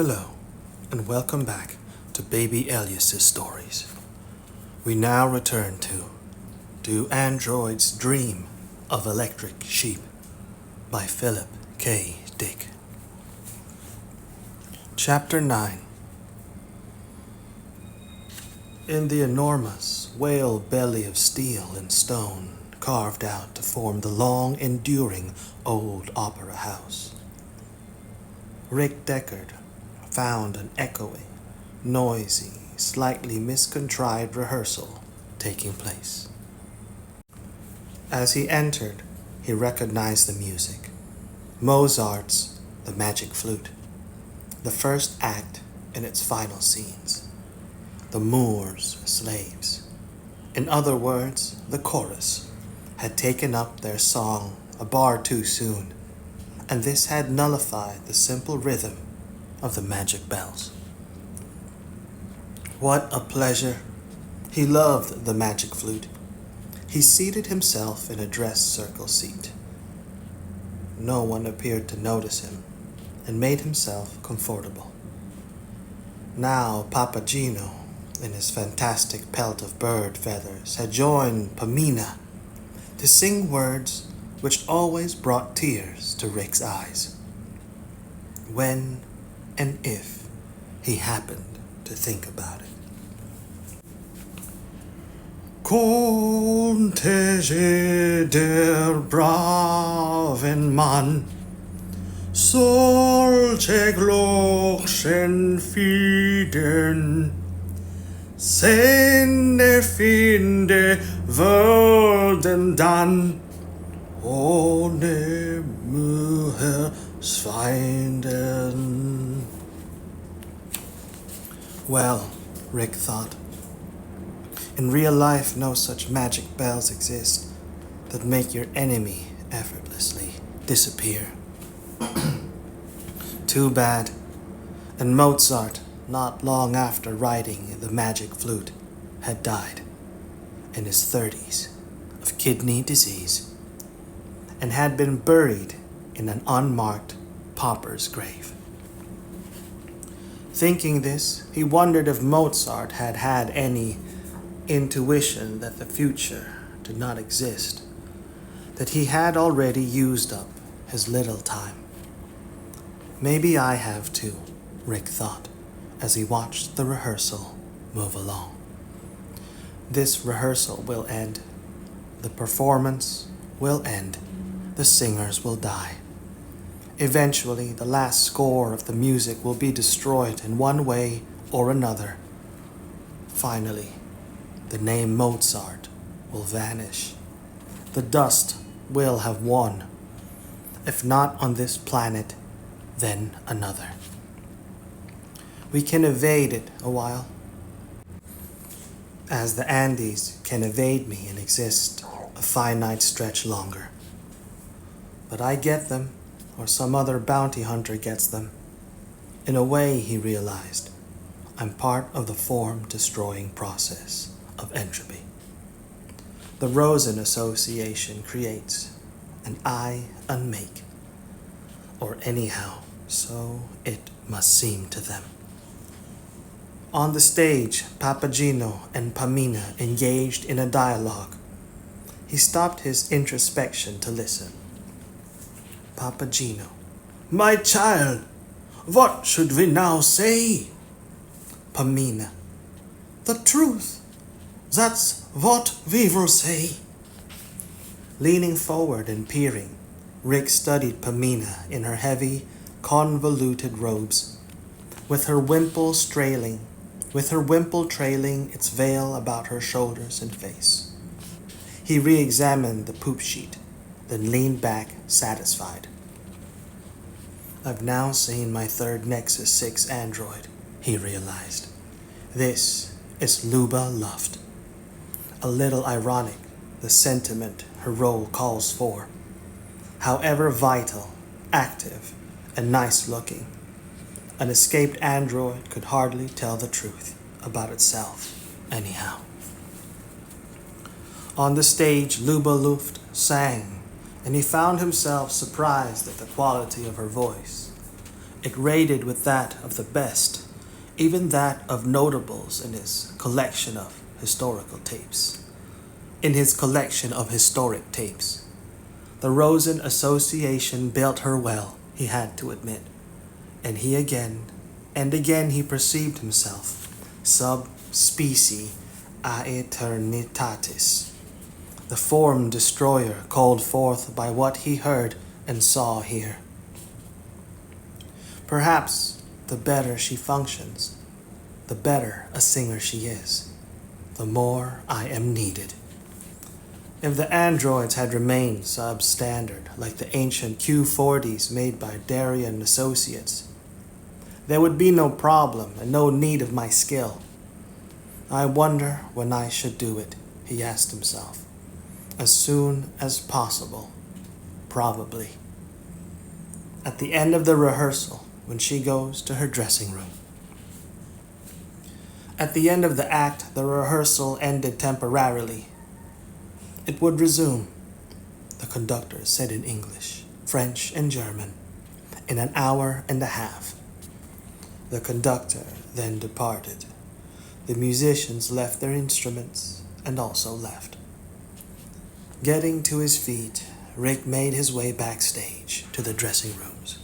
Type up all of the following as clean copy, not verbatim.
Hello, and welcome back to Baby Elias's stories. We now return to Do Androids Dream of Electric Sheep by Philip K. Dick. Chapter 9. In the enormous whale belly of steel and stone carved out to form the long-enduring old opera house, Rick Deckard found an echoing, noisy, slightly miscontrived rehearsal taking place. As he entered, he recognized the music. Mozart's The Magic Flute, the first act in its final scenes. The Moors' slaves, in other words, the chorus, had taken up their song a bar too soon, and this had nullified the simple rhythm of the magic bells. What a pleasure! He loved the magic flute. He seated himself in a dress circle seat. No one appeared to notice him, and made himself comfortable. Now Papageno, in his fantastic pelt of bird feathers, had joined Pamina to sing words which always brought tears to Rick's eyes, when and if he happened to think about it. Könnte, jeder Mann solche Glöckchen finden, seine, Feinde, würden, dann ohne Mühe schwinden. Well, Rick thought, in real life no such magic bells exist that make your enemy effortlessly disappear. Too bad. And Mozart, not long after writing The Magic Flute, had died in his 30s of kidney disease and had been buried in an unmarked pauper's grave. Thinking this, he wondered if Mozart had had any intuition that the future did not exist, that he had already used up his little time. Maybe I have too, Rick thought, as he watched the rehearsal move along. This rehearsal will end. The performance will end. The singers will die. Eventually, the last score of the music will be destroyed in one way or another. Finally, the name Mozart will vanish. The dust will have won. If not on this planet, then another. We can evade it a while, as the Andes can evade me and exist a finite stretch longer. But I get them, or some other bounty hunter gets them. In a way, he realized, I'm part of the form-destroying process of entropy. The Rosen Association creates, and I unmake. Or anyhow, so it must seem to them. On the stage, Papageno and Pamina engaged in a dialogue. He stopped his introspection to listen. Papageno: My child, what should we now say? Pamina: The truth. That's what we will say. Leaning forward and peering, Rick studied Pamina in her heavy, convoluted robes, with her wimple trailing its veil about her shoulders and face. He re-examined the poop sheet, then leaned back, satisfied. I've now seen my third Nexus 6 android, he realized. This is Luba Luft. A little ironic, the sentiment her role calls for. However vital, active, and nice-looking, an escaped android could hardly tell the truth about itself anyhow. On the stage, Luba Luft sang, and he found himself surprised at the quality of her voice. It rated with that of the best, even that of notables in his collection of historical tapes. In his collection of historic tapes. The Rosen Association built her well, he had to admit. And he again, and again he perceived himself sub specie aeternitatis, the form destroyer called forth by what he heard and saw here. Perhaps the better she functions, the better a singer she is, the more I am needed. If the androids had remained substandard like the ancient Q40s made by Darien Associates, there would be no problem and no need of my skill. I wonder when I should do it, he asked himself. As soon as possible, probably. At the end of the rehearsal, when she goes to her dressing room. At the end of the act, the rehearsal ended temporarily. It would resume, the conductor said in English, French, and German, in an hour and a half. The conductor then departed. The musicians left their instruments and also left. Getting to his feet, Rick made his way backstage to the dressing rooms.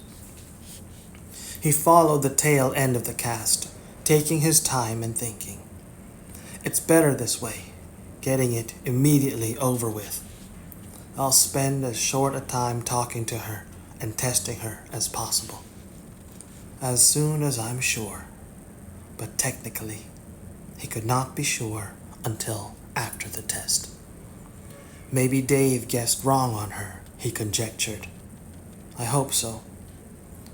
He followed the tail end of the cast, taking his time and thinking. It's better this way, getting it immediately over with. I'll spend as short a time talking to her and testing her as possible. As soon as I'm sure. But technically, he could not be sure until after the test. Maybe Dave guessed wrong on her, he conjectured. I hope so,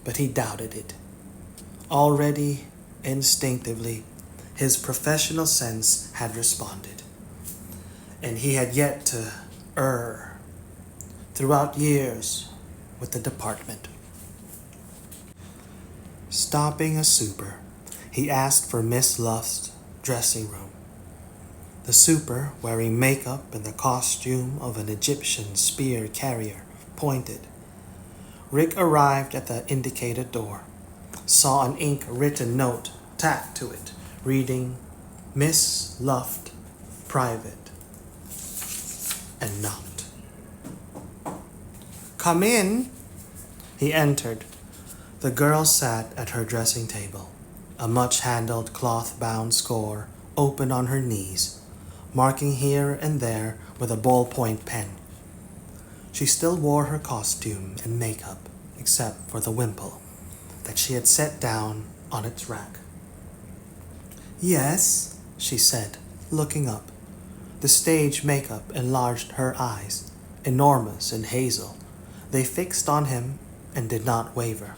but he doubted it. Already, instinctively, his professional sense had responded, and he had yet to err throughout years with the department. Stopping a super, he asked for Miss Luft's dressing room. The super, wearing makeup and the costume of an Egyptian spear carrier, pointed. Rick arrived at the indicated door, saw an ink-written note tacked to it, reading, Miss Luft, private, and knocked. Come in. He entered. The girl sat at her dressing table, a much-handled cloth-bound score open on her knees, marking here and there with a ballpoint pen. She still wore her costume and makeup, except for the wimple that she had set down on its rack. Yes, she said, looking up. The stage makeup enlarged her eyes, enormous and hazel. They fixed on him and did not waver.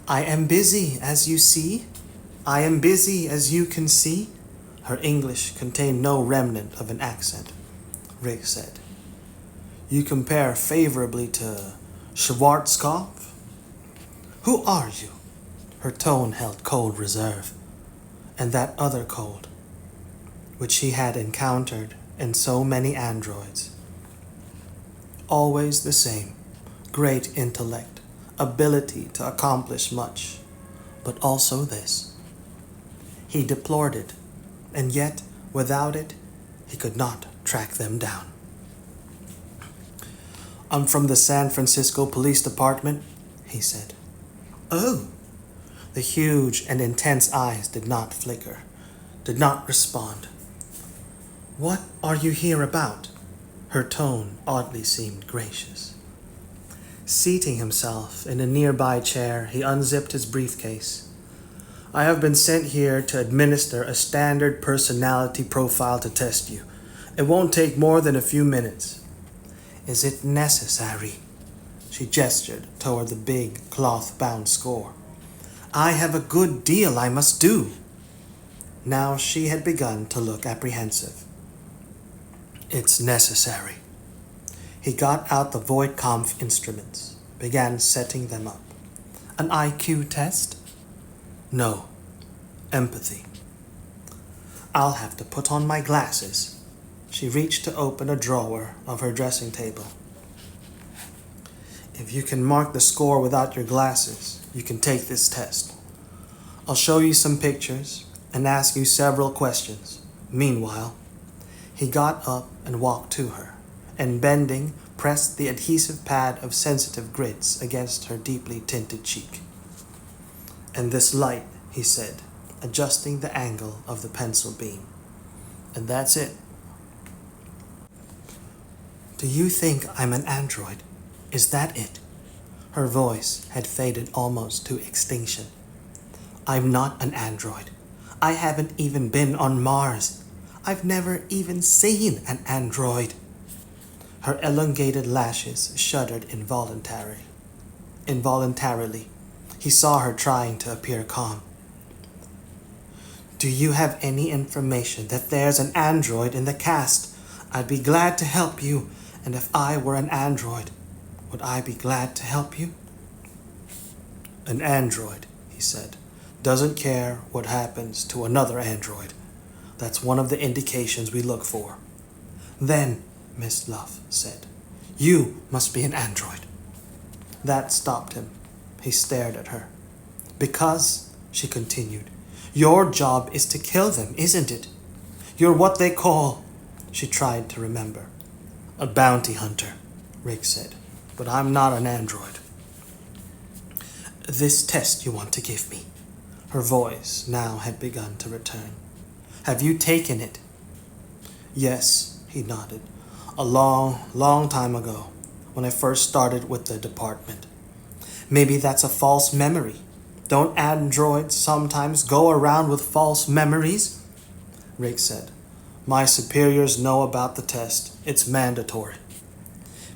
I am busy, as you see. I am busy, as you can see. Her English contained no remnant of an accent. Rick said, You compare favorably to Schwarzkopf? Who are you? Her tone held cold reserve, and that other cold, which he had encountered in so many androids. Always the same, great intellect, ability to accomplish much, but also this. He deplored it, and yet, without it, he could not track them down. I'm from the San Francisco Police Department, he said. Oh. The huge and intense eyes did not flicker, did not respond. What are you here about? Her tone oddly seemed gracious. Seating himself in a nearby chair, he unzipped his briefcase. I have been sent here to administer a standard personality profile to test you. It won't take more than a few minutes. Is it necessary? She gestured toward the big cloth-bound score. I have a good deal I must do. Now she had begun to look apprehensive. It's necessary. He got out the Voight-Kampff instruments, began setting them up. An IQ test? No. Empathy. I'll have to put on my glasses. She reached to open a drawer of her dressing table. If you can mark the score without your glasses, you can take this test. I'll show you some pictures and ask you several questions. Meanwhile, he got up and walked to her, and bending, pressed the adhesive pad of sensitive grits against her deeply tinted cheek. "And this light," he said, adjusting the angle of the pencil beam. "And that's it." "Do you think I'm an android? Is that it?" Her voice had faded almost to extinction. "I'm not an android. I haven't even been on Mars. I've never even seen an android." Her elongated lashes shuddered involuntarily. He saw her trying to appear calm. "Do you have any information that there's an android in the cast? I'd be glad to help you, and if I were an android, would I be glad to help you?" "An android," he said, "doesn't care what happens to another android. That's one of the indications we look for." "Then," Miss Luff said, "you must be an android." That stopped him. He stared at her. "Because," she continued, "your job is to kill them, isn't it? You're what they call—" She tried to remember. "A bounty hunter," Rick said, "but I'm not an android." "This test you want to give me." Her voice now had begun to return. "Have you taken it?" "Yes," he nodded. "A long time ago, when I first started with the department." "Maybe that's a false memory. Don't androids sometimes go around with false memories?" Rick said, "My superiors know about the test. It's mandatory."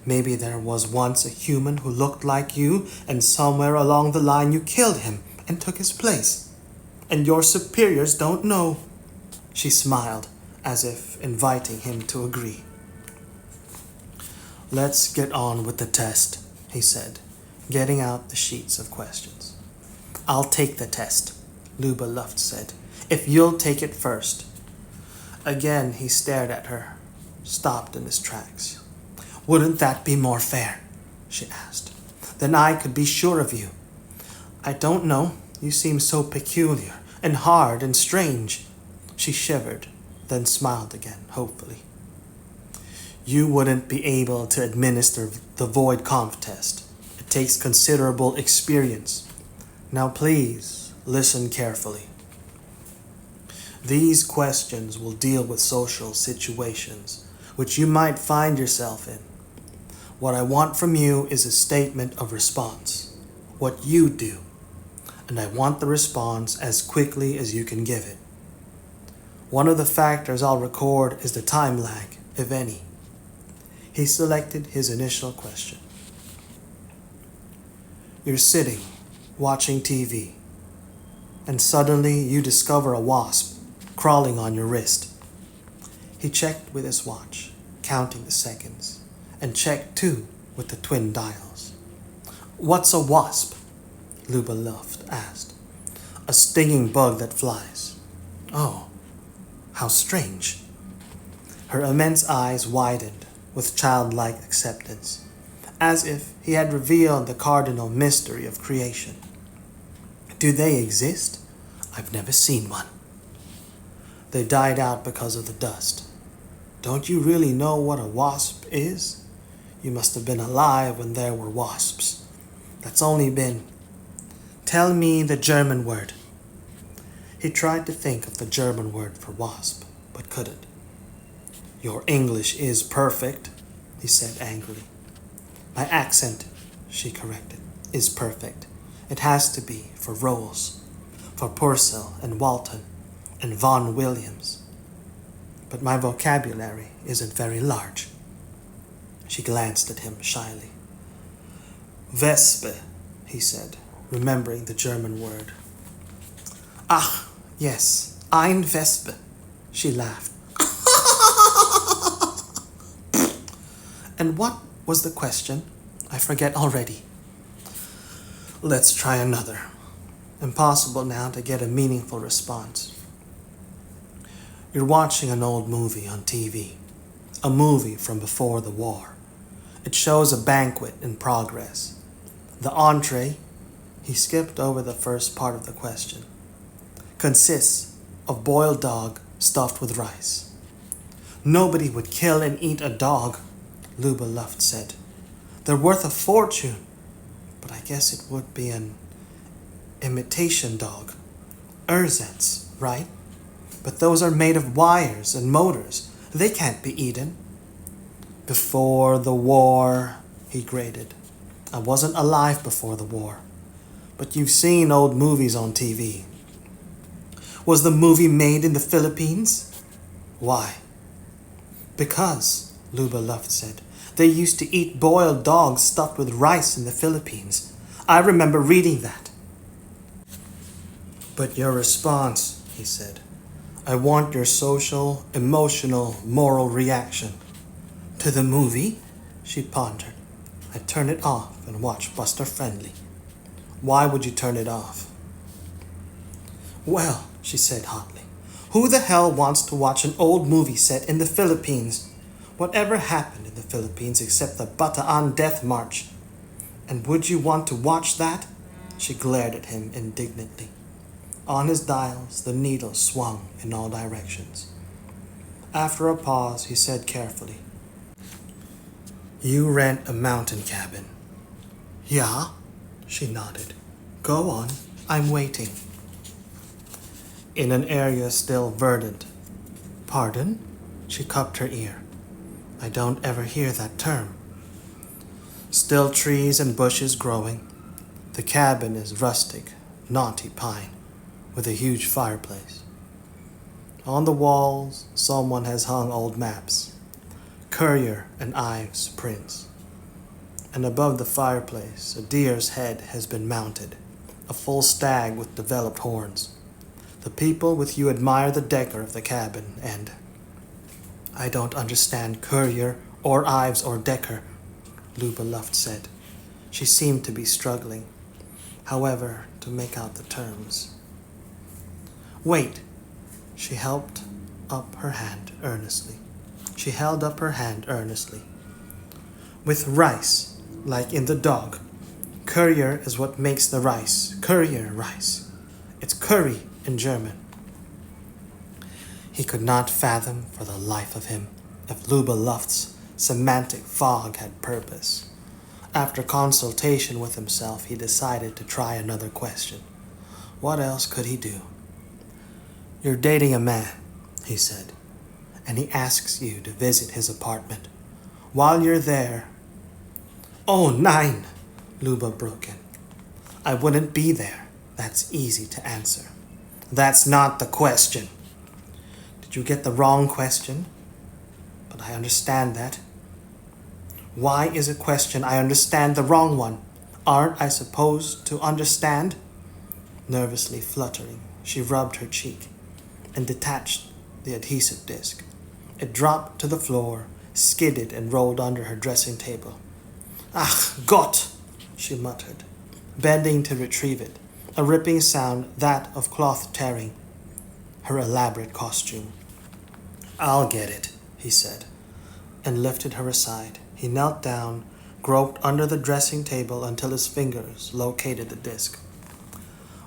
"Maybe there was once a human who looked like you, and somewhere along the line you killed him and took his place. And your superiors don't know." She smiled, as if inviting him to agree. "Let's get on with the test," he said, getting out the sheets of questions. "I'll take the test," Luba Luft said, "if you'll take it first." Again he stared at her, stopped in his tracks. "Wouldn't that be more fair?" she asked. "Then I could be sure of you." "I don't know. You seem so peculiar and hard and strange." She shivered, then smiled again, hopefully. "You wouldn't be able to administer the void conf test. It takes considerable experience. Now please, listen carefully. These questions will deal with social situations which you might find yourself in. What I want from you is a statement of response, what you do, and I want the response as quickly as you can give it. One of the factors I'll record is the time lag, if any." He selected his initial question. "You're sitting, watching TV, and suddenly you discover a wasp crawling on your wrist." He checked with his watch, counting the seconds, and checked too with the twin dials. "What's a wasp?" Luba Luft asked. "A stinging bug that flies." "Oh, how strange." Her immense eyes widened with childlike acceptance, as if he had revealed the cardinal mystery of creation. "Do they exist? I've never seen one." "They died out because of the dust. Don't you really know what a wasp is? You must have been alive when there were wasps. That's only been—" "Tell me the German word." He tried to think of the German word for wasp, but couldn't. "Your English is perfect," he said angrily. "My accent," she corrected, "is perfect. It has to be for roles, for Purcell and Walton and Vaughan Williams. But my vocabulary isn't very large." She glanced at him shyly. "Wespe," he said, remembering the German word. "Ach, yes, ein Wespe," she laughed. "And what was the question? I forget already." "Let's try another." Impossible now to get a meaningful response. "You're watching an old movie on TV, a movie from before the war. It shows a banquet in progress. The entree, he skipped over the first part of the question, consists of boiled dog stuffed with rice. Nobody would kill and eat a dog, Luba Luft said. They're worth a fortune, but I guess it would be an imitation dog. Ersatz, right? But those are made of wires and motors. They can't be eaten. Before the war, he grated. I wasn't alive before the war. But you've seen old movies on TV. Was the movie made in the Philippines? Why? Because, Luba Luft said, they used to eat boiled dogs stuffed with rice in the Philippines. I remember reading that. But your response, he said. I want your social, emotional, moral reaction. To the movie? She pondered. I'd turn it off and watch Buster Friendly. Why would you turn it off? Well, she said hotly, who the hell wants to watch an old movie set in the Philippines? Whatever happened in the Philippines except the Bataan Death March? And would you want to watch that? She glared at him indignantly. On his dials, the needle swung in all directions. After a pause, he said carefully, You rent a mountain cabin. Yeah, she nodded. Go on, I'm waiting. In an area still verdant. Pardon? She cupped her ear. I don't ever hear that term. Still trees and bushes growing. The cabin is rustic, knotty pine, with a huge fireplace. On the walls, someone has hung old maps, Currier and Ives prints. And above the fireplace, a deer's head has been mounted, a full stag with developed horns. The people with you admire the decor of the cabin, and I don't understand Currier or Ives or Deckard, Luba Luft said. She seemed to be struggling, however, to make out the terms. Wait, she held up her hand earnestly. With rice, like in the dog. Currier is what makes the rice. Currier rice. It's curry in German. He could not fathom for the life of him if Luba Luft's semantic fog had purpose. After consultation with himself, he decided to try another question. What else could he do? You're dating a man, he said, and he asks you to visit his apartment. While you're there... Oh, nein, Luba broke in. I wouldn't be there. That's easy to answer. That's not the question. Did you get the wrong question? But I understand that. Why is a question I understand the wrong one? Aren't I supposed to understand? Nervously fluttering, she rubbed her cheek and detached the adhesive disc. It dropped to the floor, skidded and rolled under her dressing table. Ach Gott, she muttered, bending to retrieve it, a ripping sound that of cloth tearing her elaborate costume. I'll get it, he said, and lifted her aside. He knelt down, groped under the dressing table until his fingers located the disc.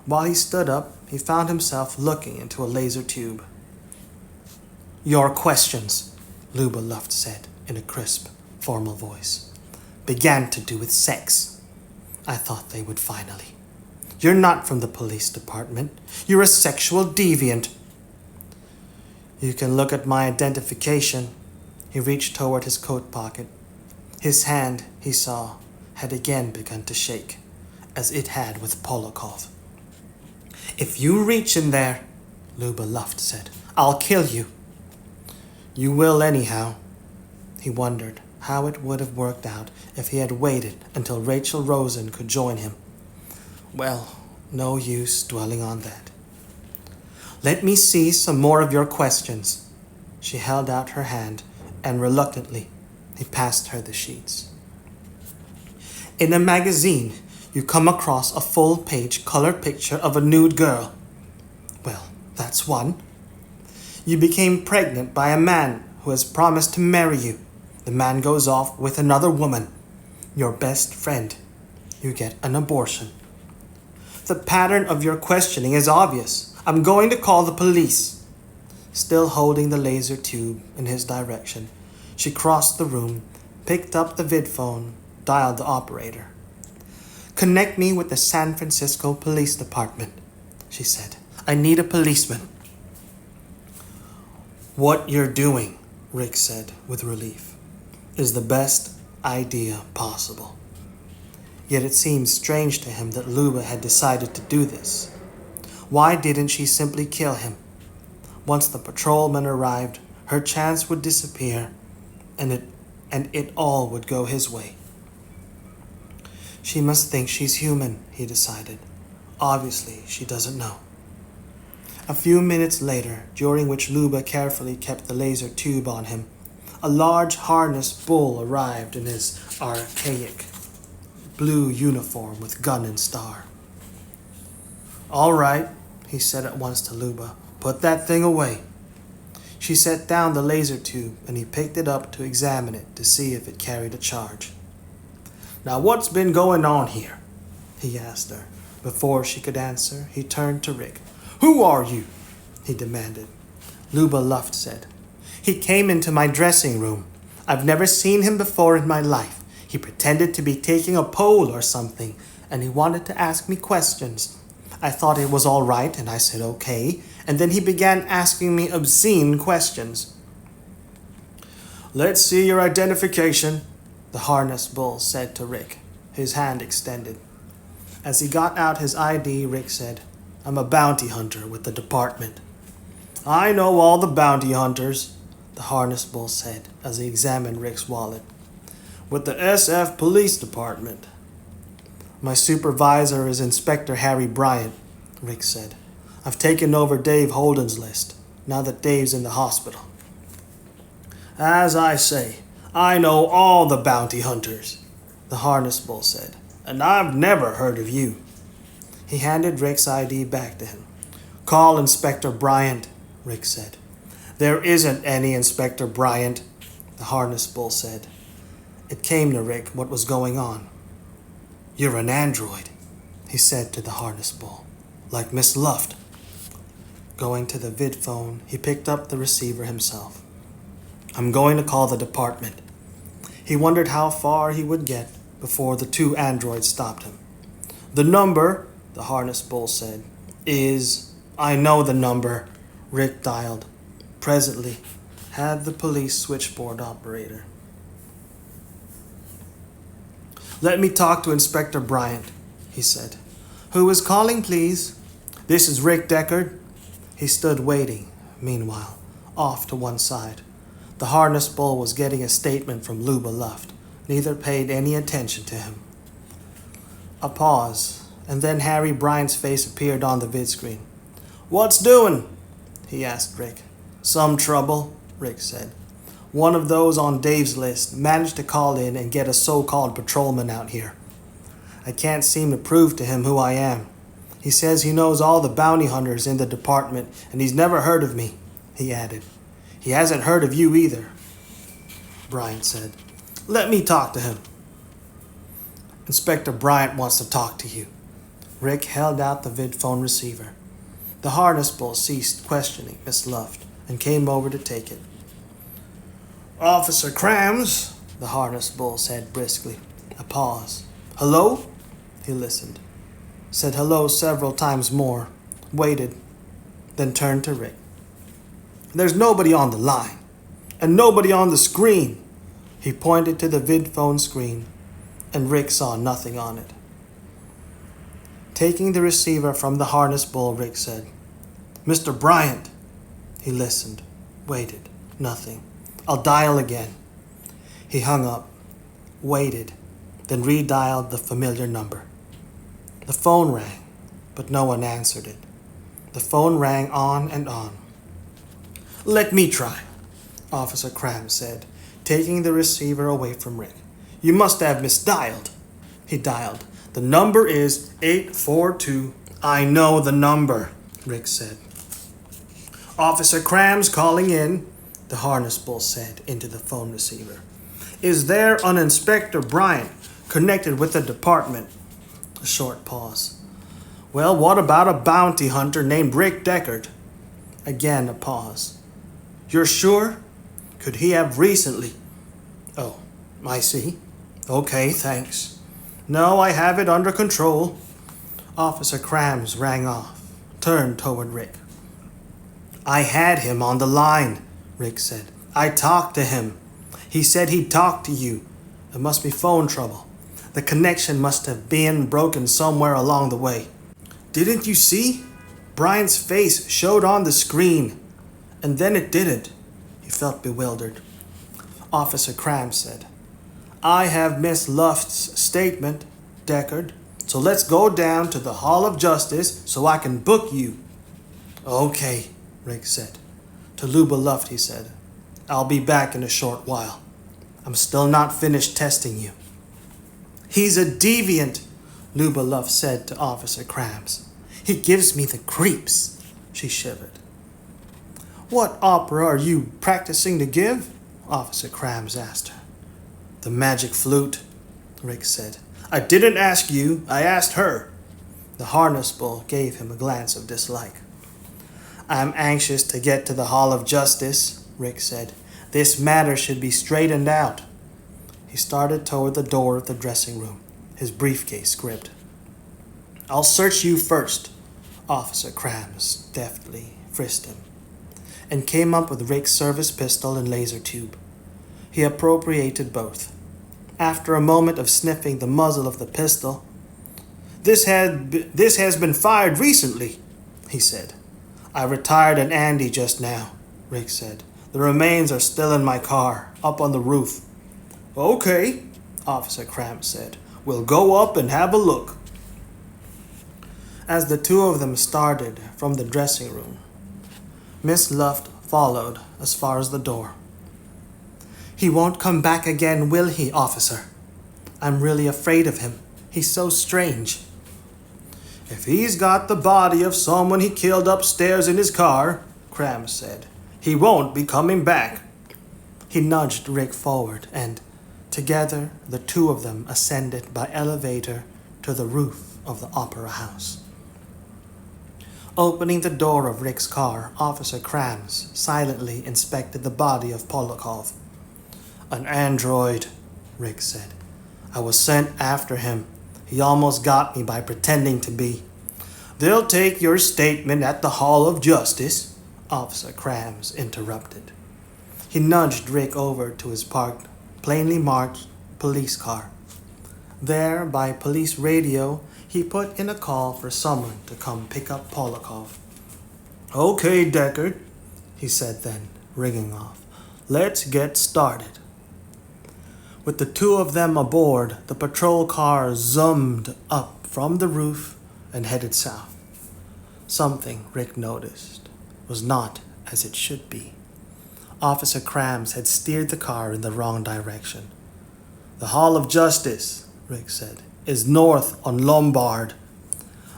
While he stood up, he found himself looking into a laser tube. Your questions, Luba Luft said in a crisp, formal voice, began to do with sex. I thought they would finally. You're not from the police department. You're a sexual deviant. You can look at my identification. He reached toward his coat pocket. His hand, he saw, had again begun to shake, as it had with Polakov. If you reach in there, Luba Luft said, I'll kill you. You will anyhow. He wondered how it would have worked out if he had waited until Rachel Rosen could join him. Well, no use dwelling on that. Let me see some more of your questions. She held out her hand, and reluctantly, he passed her the sheets. In a magazine, you come across a full-page color picture of a nude girl. Well, that's one. You became pregnant by a man who has promised to marry you. The man goes off with another woman, your best friend. You get an abortion. The pattern of your questioning is obvious. I'm going to call the police. Still holding the laser tube in his direction, she crossed the room, picked up the vidphone, dialed the operator. Connect me with the San Francisco Police Department, she said. I need a policeman. What you're doing, Rick said with relief, is the best idea possible. Yet it seemed strange to him that Luba had decided to do this. Why didn't she simply kill him? Once the patrolman arrived, her chance would disappear, and it all would go his way. She must think she's human, he decided. Obviously, she doesn't know. A few minutes later, during which Luba carefully kept the laser tube on him, a large harnessed bull arrived in his archaic blue uniform with gun and star. All right, he said at once to Luba, put that thing away. She set down the laser tube and he picked it up to examine it to see if it carried a charge. Now what's been going on here? He asked her. Before she could answer, he turned to Rick. Who are you? He demanded. Luba Luft said. He came into my dressing room. I've never seen him before in my life. He pretended to be taking a poll or something, and he wanted to ask me questions. I thought it was all right, and I said okay, and then he began asking me obscene questions. Let's see your identification, the harnessed bull said to Rick, his hand extended. As he got out his ID, Rick said, I'm a bounty hunter with the department. I know all the bounty hunters, the harnessed bull said as he examined Rick's wallet. With the SF Police Department. My supervisor is Inspector Harry Bryant, Rick said. I've taken over Dave Holden's list, now that Dave's in the hospital. As I say, I know all the bounty hunters, the harnessed bull said, and I've never heard of you. He handed Rick's ID back to him. Call Inspector Bryant, Rick said. There isn't any Inspector Bryant, the harnessed bull said. It came to Rick what was going on. You're an android, he said to the harnessed bull, like Miss Luft. Going to the vidphone, he picked up the receiver himself. I'm going to call the department. He wondered how far he would get before the two androids stopped him. The number, the harnessed bull said, is... I know the number, Rick dialed. Presently, had the police switchboard operator. Let me talk to Inspector Bryant, he said. Who is calling, please? This is Rick Deckard. He stood waiting, meanwhile, off to one side. The harnessed bull was getting a statement from Luba Luft. Neither paid any attention to him. A pause, and then Harry Bryant's face appeared on the vidscreen. What's doing? He asked Rick. Some trouble, Rick said. One of those on Dave's list managed to call in and get a so-called patrolman out here. I can't seem to prove to him who I am. He says he knows all the bounty hunters in the department, and he's never heard of me, he added. He hasn't heard of you either, Bryant said. Let me talk to him. Inspector Bryant wants to talk to you. Rick held out the vidphone receiver. The harness bull ceased questioning Miss Luft and came over to take it. Officer Krams, the harness bull said briskly. A pause. Hello? He listened. Said hello several times more. Waited. Then turned to Rick. There's nobody on the line. And nobody on the screen. He pointed to the vidphone screen, and Rick saw nothing on it. Taking the receiver from the harness bull, Rick said, Mr. Bryant. He listened. Waited. Nothing. I'll dial again. He hung up, waited, then redialed the familiar number. The phone rang, but no one answered it. The phone rang on and on. Let me try, Officer Krams said, taking the receiver away from Rick. You must have misdialed. He dialed. The number is 842. I know the number, Rick said. Officer Krams calling in, the harness bull said into the phone receiver. Is there an Inspector Bryant connected with the department? A short pause. Well, what about a bounty hunter named Rick Deckard? Again a pause. You're sure? Could he have recently? Oh, I see. Okay, thanks. No, I have it under control. Officer Krams rang off, turned toward Rick. I had him on the line, Rick said. I talked to him. He said he'd talk to you. It must be phone trouble. The connection must have been broken somewhere along the way. Didn't you see? Brian's face showed on the screen, and then it didn't. He felt bewildered. Officer Krams said, I have Miss Luft's statement, Deckard, so let's go down to the Hall of Justice so I can book you. Okay, Rick said. To Luba Luft, he said, I'll be back in a short while. I'm still not finished testing you. He's a deviant, Luba Luft said to Officer Krams. He gives me the creeps, she shivered. What opera are you practicing to give? Officer Krams asked her. The Magic Flute, Rick said. I didn't ask you, I asked her. The harness bull gave him a glance of dislike. I'm anxious to get to the Hall of Justice, Rick said. This matter should be straightened out. He started toward the door of the dressing room, his briefcase gripped. I'll search you first, Officer Krams deftly frisked him, and came up with Rick's service pistol and laser tube. He appropriated both. After a moment of sniffing the muzzle of the pistol, This has been fired recently, he said. I retired an Andy just now, Rick said. The remains are still in my car, up on the roof. Okay, Officer Krams said. We'll go up and have a look. As the two of them started from the dressing room, Miss Luft followed as far as the door. He won't come back again, will he, officer? I'm really afraid of him. He's so strange. If he's got the body of someone he killed upstairs in his car, Krams said, he won't be coming back. He nudged Rick forward, and together the two of them ascended by elevator to the roof of the opera house. Opening the door of Rick's car, Officer Krams silently inspected the body of Polakov. An android, Rick said. I was sent after him. He almost got me by pretending to be. They'll take your statement at the Hall of Justice, Officer Krams interrupted. He nudged Rick over to his parked, plainly marked police car. There, by police radio, he put in a call for someone to come pick up Polakov. Okay, Deckard, he said then, ringing off. Let's get started. With the two of them aboard, the patrol car zoomed up from the roof and headed south. Something, Rick noticed, was not as it should be. Officer Krams had steered the car in the wrong direction. The Hall of Justice, Rick said, is north on Lombard.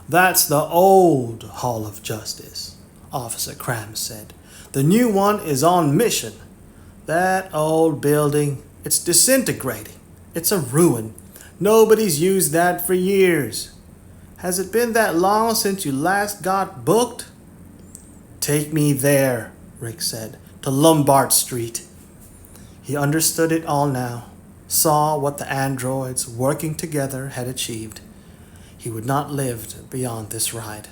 That's the old Hall of Justice, Officer Krams said. The new one is on Mission. That old building, it's disintegrating. It's a ruin. Nobody's used that for years. Has it been that long since you last got booked? Take me there, Rick said, to Lombard Street. He understood it all now, saw what the androids working together had achieved. He would not live beyond this ride.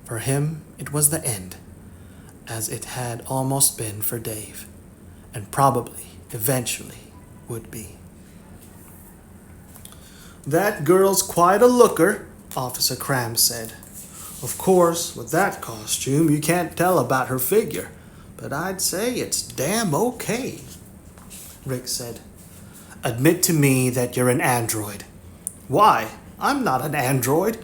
For him, it was the end, as it had almost been for Dave, and probably, eventually, would be. That girl's quite a looker, Officer Krams said. Of course, with that costume, you can't tell about her figure, but I'd say it's damn okay, Rick said. Admit to me that you're an android. Why? I'm not an android.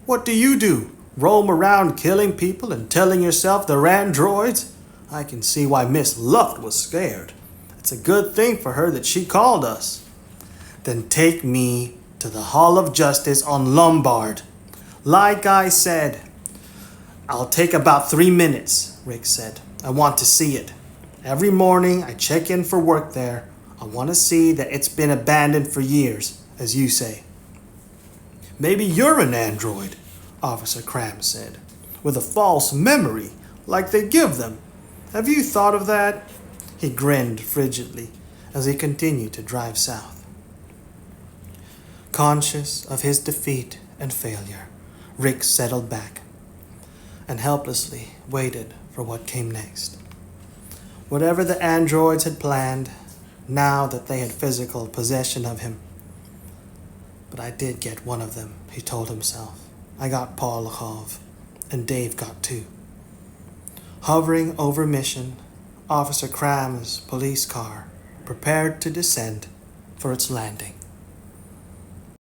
What do you do? Roam around killing people and telling yourself they're androids? I can see why Miss Luft was scared. It's a good thing for her that she called us. Then take me to the Hall of Justice on Lombard. Like I said. I'll take about 3 minutes, Rick said. I want to see it. Every morning I check in for work there. I want to see that it's been abandoned for years, as you say." "Maybe you're an android," Officer Cram said, "with a false memory, like they give them. Have you thought of that?" He grinned frigidly as he continued to drive south. Conscious of his defeat and failure, Rick settled back and helplessly waited for what came next. Whatever the androids had planned, now that they had physical possession of him. "But I did get one of them," he told himself. "I got Paul Lachov, and Dave got two." Hovering over Mission, Officer Cram's police car prepared to descend for its landing.